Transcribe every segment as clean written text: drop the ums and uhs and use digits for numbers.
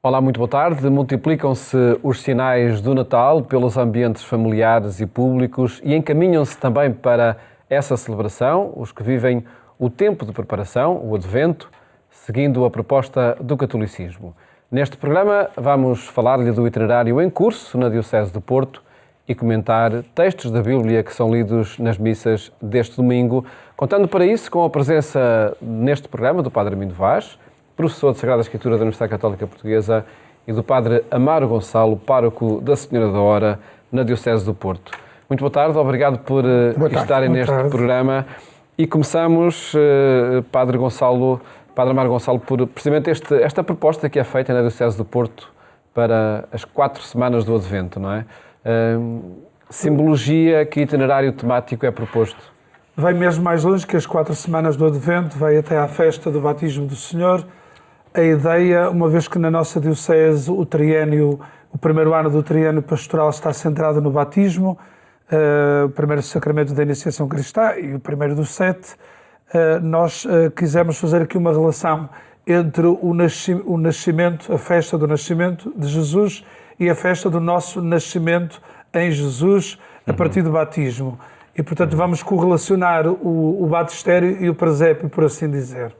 Olá, muito boa tarde. Multiplicam-se os sinais do Natal pelos ambientes familiares e públicos e encaminham-se também para essa celebração os que vivem o tempo de preparação, o Advento, seguindo a proposta do catolicismo. Neste programa vamos falar-lhe do itinerário em curso na Diocese do Porto e comentar textos da Bíblia que são lidos nas missas deste domingo, contando para isso com a presença neste programa do Padre Armindo Vaz, professor de Sagrada Escritura da Universidade Católica Portuguesa, e do Padre Amaro Gonçalo, pároco da Senhora da Hora, na Diocese do Porto. Muito boa tarde, obrigado por estarem neste programa. E começamos, Padre Amaro Gonçalo, por precisamente esta proposta que é feita na Diocese do Porto para as 4 semanas do Advento, não é? Simbologia, que itinerário temático é proposto? Vai mesmo mais longe que as 4 semanas do Advento, vai até à festa do batismo do Senhor. A ideia, uma vez que na nossa Diocese o primeiro ano do triênio pastoral está centrado no batismo, o primeiro sacramento da iniciação cristã e o primeiro dos 7, nós quisemos fazer aqui uma relação entre o nascimento, a festa do nascimento de Jesus e a festa do nosso nascimento em Jesus a partir do batismo. E, portanto, vamos correlacionar o batistério e o presépio, por assim dizer.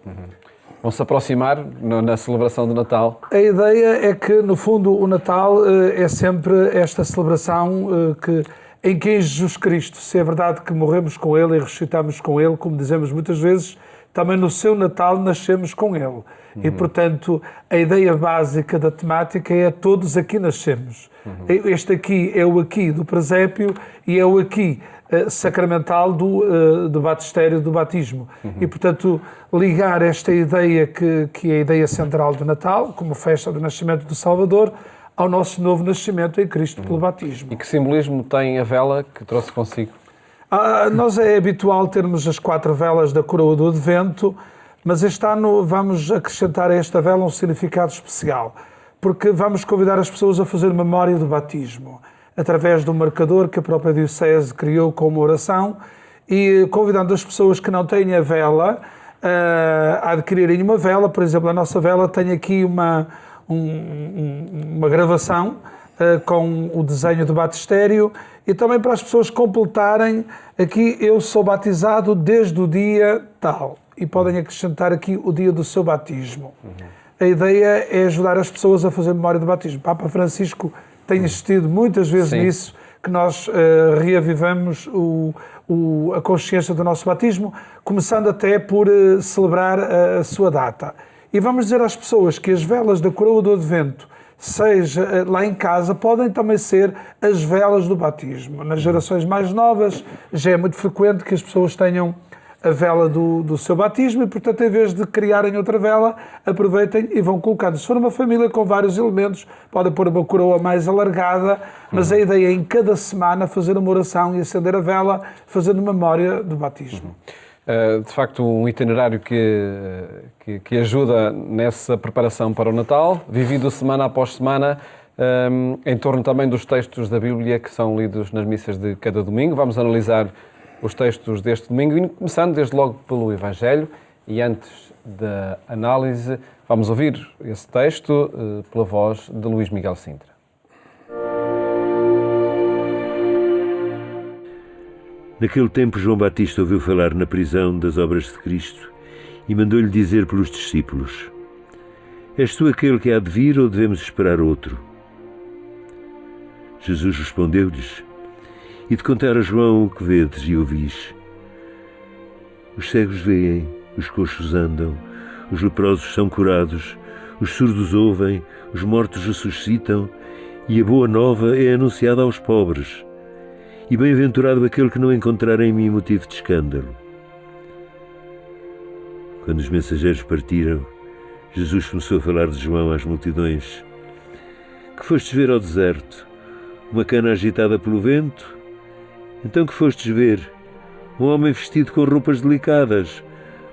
Vão se aproximar na celebração do Natal? A ideia é que, no fundo, o Natal é sempre esta celebração em que Jesus Cristo, se é verdade que morremos com Ele e ressuscitamos com Ele, como dizemos muitas vezes, também no seu Natal nascemos com Ele. E, portanto, a ideia básica da temática é todos aqui nascemos. Este aqui é o aqui do presépio e é o aqui sacramental do batistério, do batismo. E, portanto, ligar esta ideia que é a ideia central do Natal, como festa do nascimento do Salvador, ao nosso novo nascimento em Cristo pelo batismo. E que simbolismo tem a vela que trouxe consigo? Nós é habitual termos as 4 velas da coroa do Advento, mas este ano vamos acrescentar a esta vela um significado especial, porque vamos convidar as pessoas a fazer memória do batismo, através do marcador que a própria Diocese criou com uma oração, e convidando as pessoas que não têm a vela a adquirirem uma vela. Por exemplo, a nossa vela tem aqui uma gravação com o desenho do batistério, e também para as pessoas completarem aqui: eu sou batizado desde o dia tal, e podem acrescentar aqui o dia do seu batismo. A ideia é ajudar as pessoas a fazer memória do batismo. Papa Francisco tem insistido muitas vezes nisso, que nós reavivamos a consciência do nosso batismo, começando até por celebrar a sua data. E vamos dizer às pessoas que as velas da coroa do Advento, seja lá em casa, podem também ser as velas do batismo. Nas gerações mais novas já é muito frequente que as pessoas tenham a vela do seu batismo e, portanto, em vez de criarem outra vela, aproveitem e vão colocando. Se for uma família com vários elementos, podem pôr uma coroa mais alargada, mas a ideia é em cada semana fazer uma oração e acender a vela, fazendo memória do batismo. De facto, um itinerário que ajuda nessa preparação para o Natal, vivido semana após semana, em torno também dos textos da Bíblia que são lidos nas missas de cada domingo. Vamos analisar os textos deste domingo, começando desde logo pelo Evangelho, e antes da análise vamos ouvir esse texto pela voz de Luís Miguel Sintra. Naquele tempo João Batista ouviu falar na prisão das obras de Cristo e mandou-lhe dizer pelos discípulos: És tu aquele que há de vir ou devemos esperar outro? Jesus respondeu-lhes: E de contar a João o que vedes e ouvis. Os cegos veem, os coxos andam, os leprosos são curados, os surdos ouvem, os mortos ressuscitam, e a boa nova é anunciada aos pobres. E bem-aventurado aquele que não encontrar em mim motivo de escândalo. Quando os mensageiros partiram, Jesus começou a falar de João às multidões. Que fostes ver ao deserto? Uma cana agitada pelo vento? Então que fostes ver? Um homem vestido com roupas delicadas,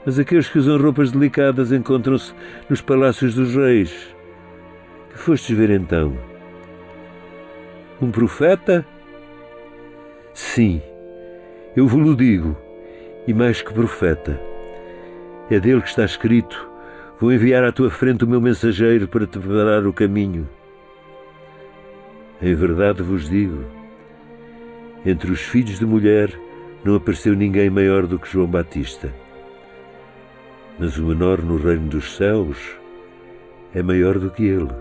mas aqueles que usam roupas delicadas encontram-se nos palácios dos reis. Que fostes ver então? Um profeta? Sim, eu vos-lo digo, e mais que profeta. É dele que está escrito: Vou enviar à tua frente o meu mensageiro para te preparar o caminho. Em verdade vos digo, entre os filhos de mulher não apareceu ninguém maior do que João Batista. Mas o menor no reino dos céus é maior do que ele.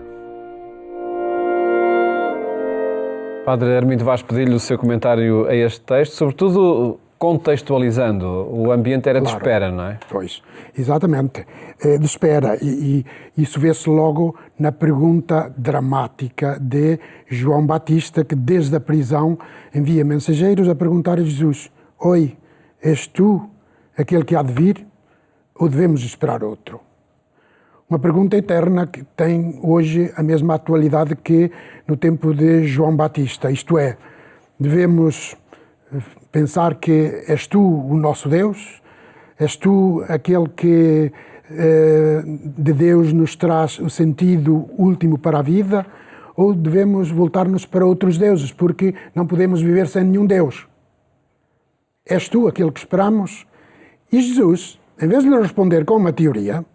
Padre Hermínio Vaz, pedi-lhe o seu comentário a este texto, sobretudo contextualizando. O ambiente era de espera, não é? Pois, exatamente. De espera. E isso vê-se logo na pergunta dramática de João Batista, que desde a prisão envia mensageiros a perguntar a Jesus: Oi, és tu aquele que há de vir ou devemos esperar outro? Uma pergunta eterna que tem hoje a mesma atualidade que no tempo de João Batista. Isto é, devemos pensar que és tu o nosso Deus, és tu aquele que de Deus nos traz o sentido último para a vida, ou devemos voltar-nos para outros deuses, porque não podemos viver sem nenhum Deus. És tu aquele que esperamos? E Jesus, em vez de lhe responder com uma teoria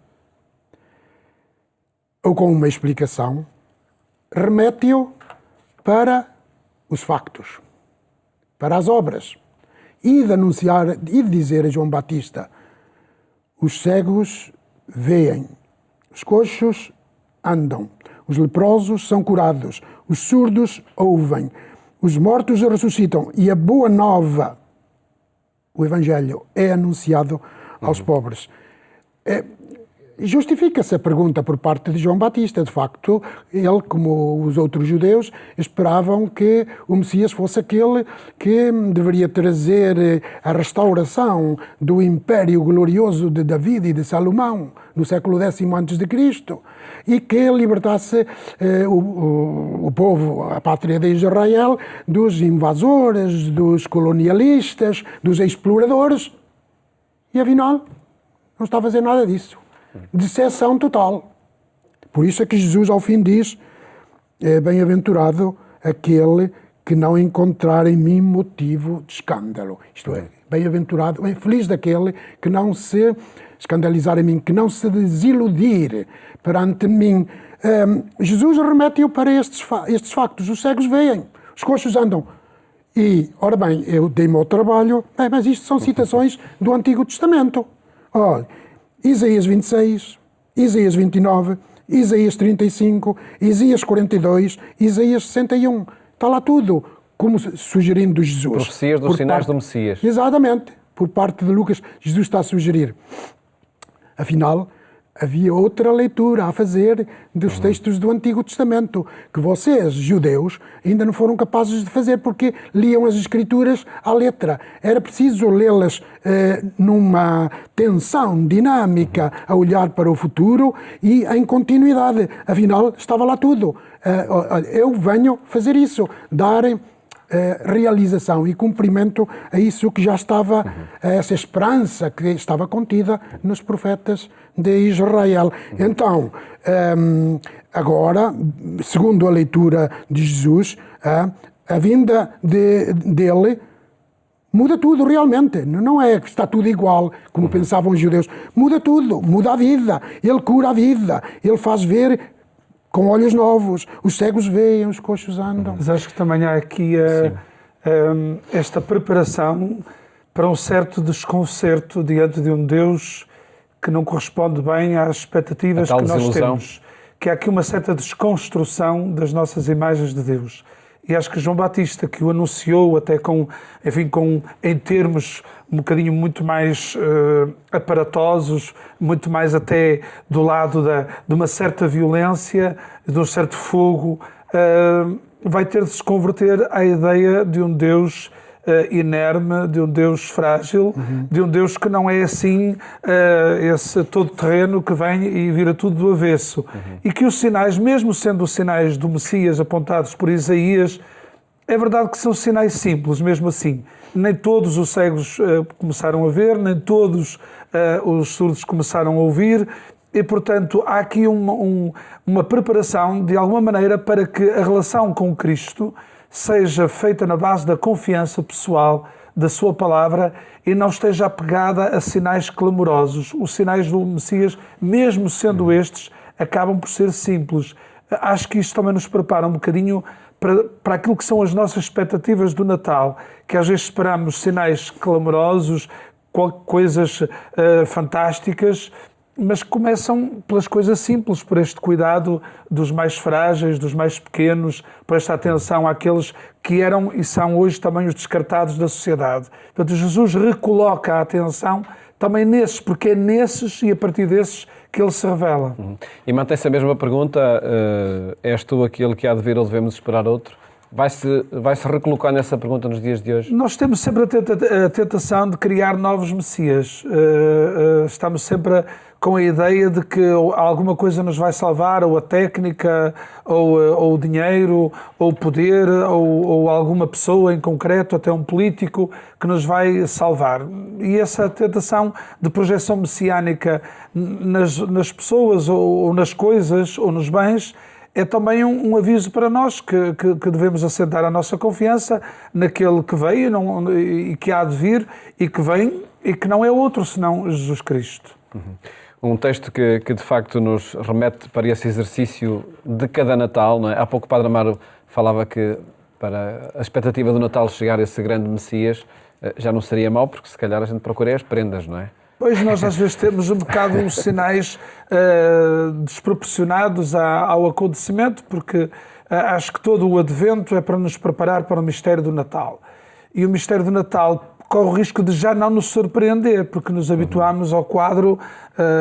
ou com uma explicação, remete-o para os factos, para as obras, e de anunciar, e de dizer a João Batista: os cegos veem, os coxos andam, os leprosos são curados, os surdos ouvem, os mortos ressuscitam, e a boa nova, o Evangelho, é anunciado aos pobres. Justifica-se a pergunta por parte de João Batista. De facto, ele, como os outros judeus, esperavam que o Messias fosse aquele que deveria trazer a restauração do império glorioso de David e de Salomão, no século X a.C., e que libertasse o povo, a pátria de Israel, dos invasores, dos colonialistas, dos exploradores. E, afinal, não está a fazer nada disso. Decepção total. Por isso é que Jesus ao fim diz: bem-aventurado aquele que não encontrar em mim motivo de escândalo. Isto é, bem-aventurado, feliz daquele que não se escandalizar em mim, que não se desiludir perante mim. Jesus remete-o para estes factos. Os cegos veem, os coxos andam. E, ora bem, eu dei-me ao trabalho, mas isto são citações do Antigo Testamento. Olha, Isaías 26, Isaías 29, Isaías 35, Isaías 42, Isaías 61. Está lá tudo, como sugerindo Jesus. Profecias dos sinais do Messias. Exatamente. Por parte de Lucas, Jesus está a sugerir. Afinal, havia outra leitura a fazer dos textos do Antigo Testamento, que vocês, judeus, ainda não foram capazes de fazer, porque liam as Escrituras à letra. Era preciso lê-las numa tensão dinâmica, a olhar para o futuro e em continuidade. Afinal, estava lá tudo. Eu venho fazer isso, dar realização e cumprimento a isso que já estava, a essa esperança que estava contida nos profetas de Israel. Então, agora, segundo a leitura de Jesus, a vinda dele muda tudo realmente. Não é que está tudo igual, como pensavam os judeus. Muda tudo, muda a vida. Ele cura a vida, ele faz ver com olhos novos, os cegos veem, os coxos andam. Mas acho que também há aqui esta preparação para um certo desconcerto diante de um Deus que não corresponde bem às expectativas que nós temos. Que há aqui uma certa desconstrução das nossas imagens de Deus. E acho que João Batista, que o anunciou até em termos um bocadinho muito mais aparatosos, muito mais até do lado de uma certa violência, de um certo fogo, vai ter de se converter à ideia de um Deus inerme, de um Deus frágil, de um Deus que não é assim esse todo-terreno que vem e vira tudo do avesso. E que os sinais, mesmo sendo os sinais do Messias apontados por Isaías, é verdade que são sinais simples, mesmo assim. Nem todos os cegos começaram a ver, nem todos os surdos começaram a ouvir, e, portanto, há aqui uma preparação, de alguma maneira, para que a relação com Cristo seja feita na base da confiança pessoal, da sua palavra e não esteja apegada a sinais clamorosos. Os sinais do Messias, mesmo sendo estes, acabam por ser simples. Acho que isto também nos prepara um bocadinho para aquilo que são as nossas expectativas do Natal, que às vezes esperamos sinais clamorosos, coisas fantásticas, mas começam pelas coisas simples, por este cuidado dos mais frágeis, dos mais pequenos, por esta atenção àqueles que eram e são hoje também os descartados da sociedade. Portanto, Jesus recoloca a atenção também nesses, porque é nesses e a partir desses que ele se revela. E mantém-se a mesma pergunta, és tu aquele que há de vir ou devemos esperar outro? Vai-se recolocar nessa pergunta nos dias de hoje? Nós temos sempre a tentação de criar novos messias. Estamos sempre com a ideia de que alguma coisa nos vai salvar, ou a técnica, ou o dinheiro, ou o poder, ou alguma pessoa em concreto, até um político, que nos vai salvar. E essa tentação de projeção messiânica nas pessoas, ou nas coisas, ou nos bens, é também um aviso para nós que devemos assentar a nossa confiança naquele que veio e que há de vir e que vem e que não é outro senão Jesus Cristo. Um texto que de facto nos remete para esse exercício de cada Natal, não é? Há pouco o Padre Amaro falava que para a expectativa do Natal chegar a esse grande Messias já não seria mau, porque se calhar a gente procura as prendas, não é? Pois nós às vezes temos um bocado uns sinais desproporcionados ao acontecimento, porque acho que todo o Advento é para nos preparar para o mistério do Natal. E o mistério do Natal corre o risco de já não nos surpreender, porque nos habituamos ao quadro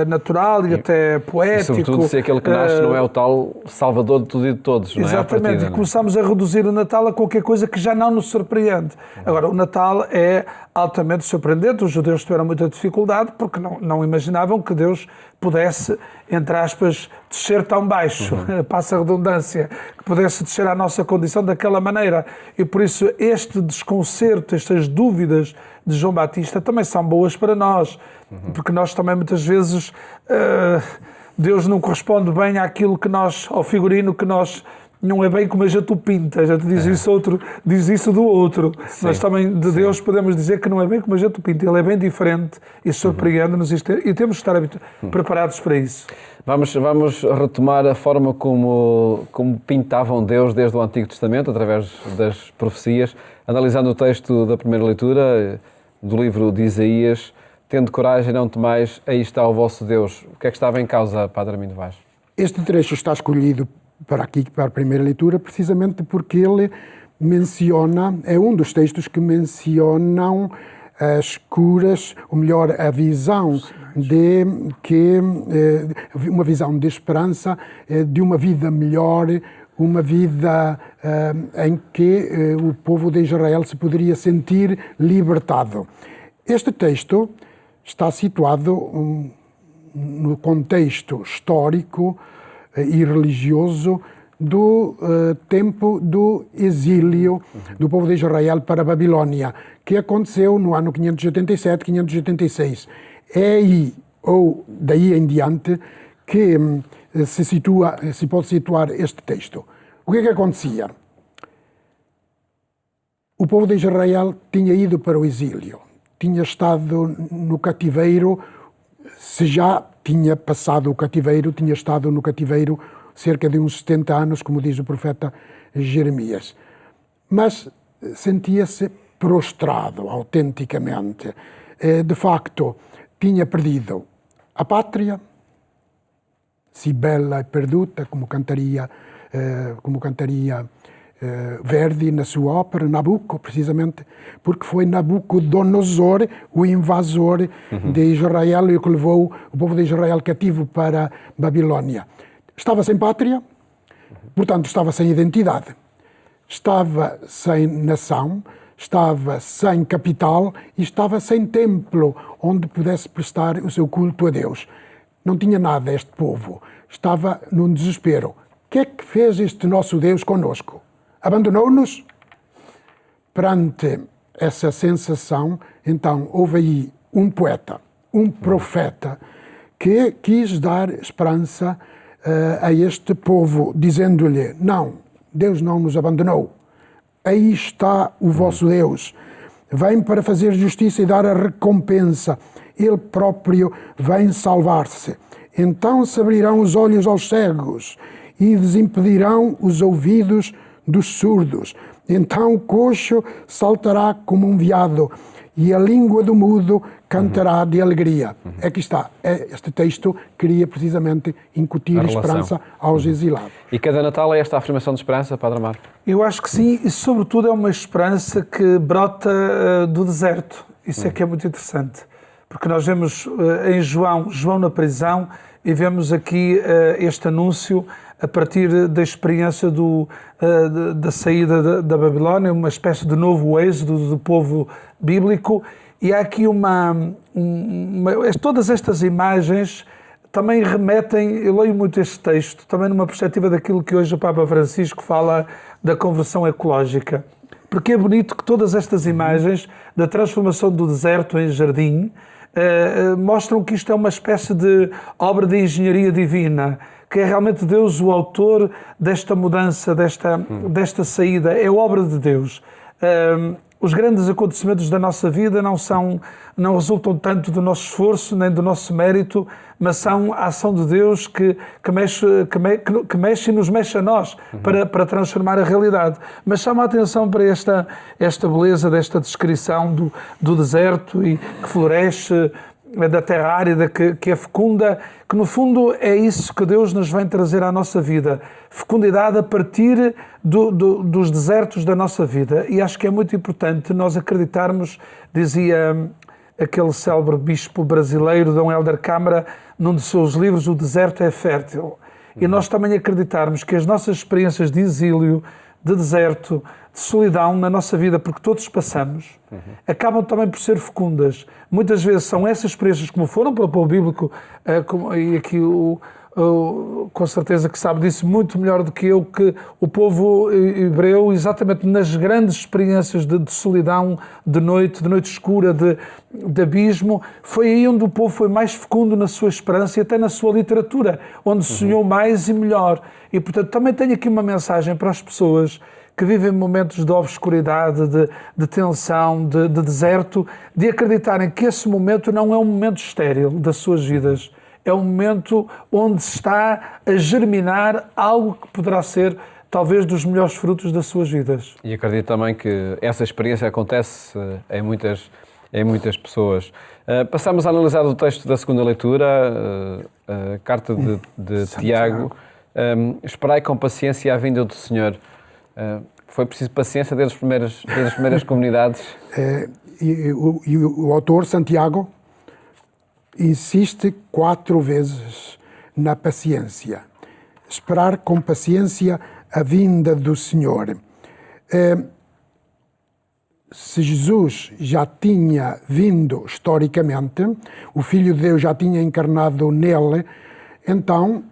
natural e até poético. E sobretudo se aquele que nasce não é o tal salvador de tudo e de todos, não é? Exatamente, e começamos a reduzir o Natal a qualquer coisa que já não nos surpreende. Agora, o Natal é altamente surpreendente. Os judeus tiveram muita dificuldade porque não imaginavam que Deus pudesse, entre aspas, descer tão baixo, passa a redundância, que pudesse descer à nossa condição daquela maneira. E por isso este desconcerto, estas dúvidas de João Batista também são boas para nós, porque nós também muitas vezes Deus não corresponde bem àquilo que nós, ao figurino que nós, não é bem como a gente o pinta, a gente diz isso do outro. Sim, nós também de Deus podemos dizer que não é bem como a gente o pinta, ele é bem diferente e surpreende-nos e temos de estar preparados para isso. Vamos retomar a forma como pintavam Deus desde o Antigo Testamento, através das profecias, analisando o texto da primeira leitura do livro de Isaías. Tendo coragem, não temais, aí está o vosso Deus. O que é que estava em causa, Padre Armindo Vaz? Este trecho está escolhido para a primeira leitura, precisamente porque ele menciona, é um dos textos que mencionam as curas, ou melhor, a visão uma visão de esperança, de uma vida melhor, uma vida em que o povo de Israel se poderia sentir libertado. Este texto está situado no contexto histórico e religioso do tempo do exílio do povo de Israel para a Babilônia, que aconteceu no ano 587, 586. É aí, ou daí em diante, que se pode situar este texto. O que é que acontecia? O povo de Israel tinha ido para o exílio, tinha estado no cativeiro, se já tinha passado o cativeiro, tinha estado no cativeiro cerca de uns 70 anos, como diz o profeta Jeremias. Mas sentia-se prostrado autenticamente. De facto, tinha perdido a pátria, si bella e perduta, como cantaria Verdi na sua ópera, Nabucco, precisamente, porque foi Nabucodonosor, o invasor de Israel, e que levou o povo de Israel cativo para a Babilônia. Estava sem pátria, portanto estava sem identidade, estava sem nação, estava sem capital e estava sem templo onde pudesse prestar o seu culto a Deus. Não tinha nada este povo, estava num desespero. O que é que fez este nosso Deus conosco? Abandonou-nos? Perante essa sensação, então, houve aí um poeta, um profeta, que quis dar esperança a este povo, dizendo-lhe: não, Deus não nos abandonou. Aí está o vosso Deus. vem para fazer justiça e dar a recompensa. Ele próprio vem salvar-se. Então se abrirão os olhos aos cegos e desimpedirão os ouvidos dos surdos. Então o coxo saltará como um veado e a língua do mudo cantará de alegria. Aqui está. Este texto queria precisamente incutir esperança aos exilados. E cada Natal é esta afirmação de esperança, Padre Amaro? Eu acho que sim, e sobretudo é uma esperança que brota do deserto. Isso é que é muito interessante. Porque nós vemos em João na prisão, e vemos aqui este anúncio a partir da experiência da saída da Babilónia, uma espécie de novo êxodo do povo bíblico. E há aqui todas estas imagens também remetem, eu leio muito este texto, também numa perspectiva daquilo que hoje o Papa Francisco fala da conversão ecológica. Porque é bonito que todas estas imagens da transformação do deserto em jardim mostram que isto é uma espécie de obra de engenharia divina, que é realmente Deus o autor desta mudança, desta saída, é obra de Deus. Os grandes acontecimentos da nossa vida não resultam tanto do nosso esforço nem do nosso mérito, mas são a ação de Deus que mexe e nos mexe a nós para transformar a realidade. Mas chama a atenção para esta beleza desta descrição do deserto e que floresce, da terra árida que é fecunda, que no fundo é isso que Deus nos vem trazer à nossa vida. Fecundidade a partir dos desertos da nossa vida. E acho que é muito importante nós acreditarmos, dizia aquele célebre bispo brasileiro, Dom Helder Câmara, num de seus livros, O Deserto é Fértil. E nós também acreditarmos que as nossas experiências de exílio, de deserto, de solidão na nossa vida, porque todos passamos, acabam também por ser fecundas. Muitas vezes são essas experiências, como foram para o povo bíblico, e aqui com certeza que sabe disso muito melhor do que eu, que o povo hebreu, exatamente nas grandes experiências de solidão, de noite escura, de abismo, foi aí onde o povo foi mais fecundo na sua esperança e até na sua literatura, onde sonhou mais e melhor. E, portanto, também tenho aqui uma mensagem para as pessoas que vivem momentos de obscuridade, de tensão, de deserto, de acreditarem que esse momento não é um momento estéril das suas vidas. É um momento onde se está a germinar algo que poderá ser talvez dos melhores frutos das suas vidas. E acredito também que essa experiência acontece em muitas pessoas. Passamos a analisar o texto da segunda leitura, a carta de Tiago. Esperai com paciência a vinda do Senhor. Foi preciso paciência desde as primeiras comunidades? E o autor, Santiago, insiste 4 vezes na paciência. Esperar com paciência a vinda do Senhor. Se Jesus já tinha vindo historicamente, o Filho de Deus já tinha encarnado nele, então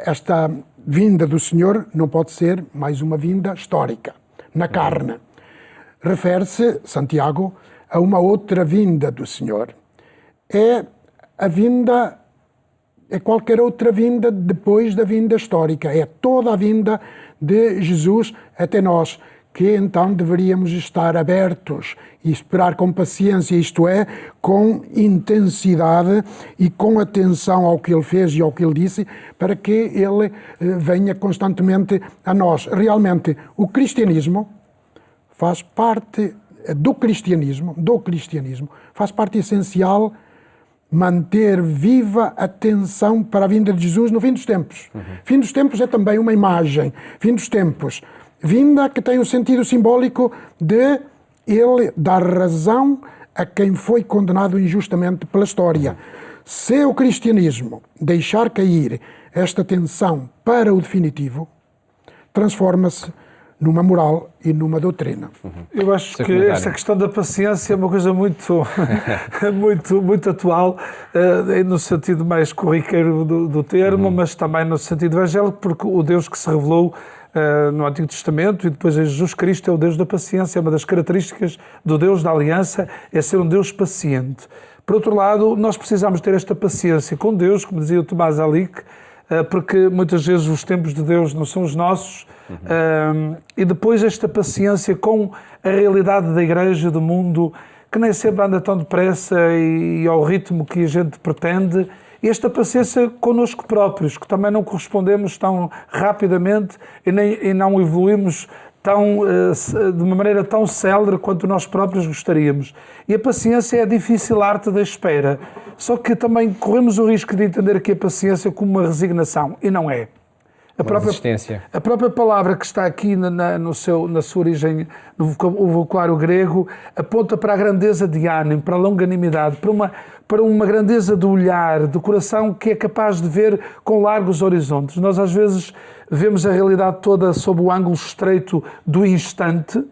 esta vinda do Senhor não pode ser mais uma vinda histórica, na carne. Refere-se, Santiago, a uma outra vinda do Senhor. É qualquer outra vinda depois da vinda histórica. É toda a vinda de Jesus até nós, que então deveríamos estar abertos e esperar com paciência, isto é, com intensidade e com atenção ao que Ele fez e ao que Ele disse, para que Ele venha constantemente a nós. Realmente, o cristianismo faz parte do cristianismo, faz parte essencial manter viva a atenção para a vinda de Jesus no fim dos tempos. Fim dos tempos é também uma imagem. Fim dos tempos. Vinda que tem o sentido simbólico de Ele dar razão a quem foi condenado injustamente pela história. Se o cristianismo deixar cair esta tensão para o definitivo, transforma-se numa moral e numa doutrina. Eu acho que esta questão da paciência é uma coisa muito atual, no sentido mais corriqueiro do termo, mas também no sentido evangélico, porque o Deus que se revelou no Antigo Testamento e depois Jesus Cristo é o Deus da paciência. Uma das características do Deus da aliança é ser um Deus paciente. Por outro lado, nós precisamos ter esta paciência com Deus, como dizia o Tomás Alique, porque muitas vezes os tempos de Deus não são os nossos. E depois esta paciência com a realidade da Igreja, do mundo, que nem sempre anda tão depressa e ao ritmo que a gente pretende. E esta paciência connosco próprios, que também não correspondemos tão rapidamente e não evoluímos de uma maneira tão célere quanto nós próprios gostaríamos. E a paciência é a difícil arte da espera. Só que também corremos o risco de entender aqui a paciência como uma resignação. E não é. A própria palavra que está aqui na sua origem, no vocabulário grego, aponta para a grandeza de ânimo, para a longanimidade, para uma grandeza do olhar, do coração que é capaz de ver com largos horizontes. Nós às vezes vemos a realidade toda sob o ângulo estreito do instante,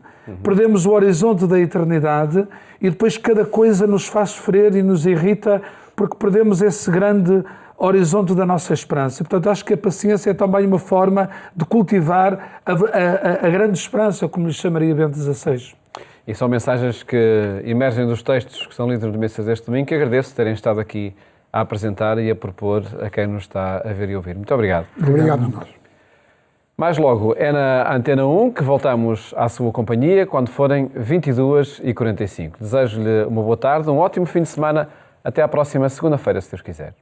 perdemos o horizonte da eternidade e depois cada coisa nos faz sofrer e nos irrita porque perdemos esse grande horizonte da nossa esperança. E, portanto, acho que a paciência é também uma forma de cultivar a grande esperança, como lhe chamaria Bento XVI. E são mensagens que emergem dos textos que são lidos no Missas deste domingo, que agradeço terem estado aqui a apresentar e a propor a quem nos está a ver e ouvir. Muito obrigado. Obrigado a nós. Mais logo é na Antena 1 que voltamos à sua companhia quando forem 22h45. Desejo-lhe uma boa tarde, um ótimo fim de semana. Até à próxima segunda-feira, se Deus quiser.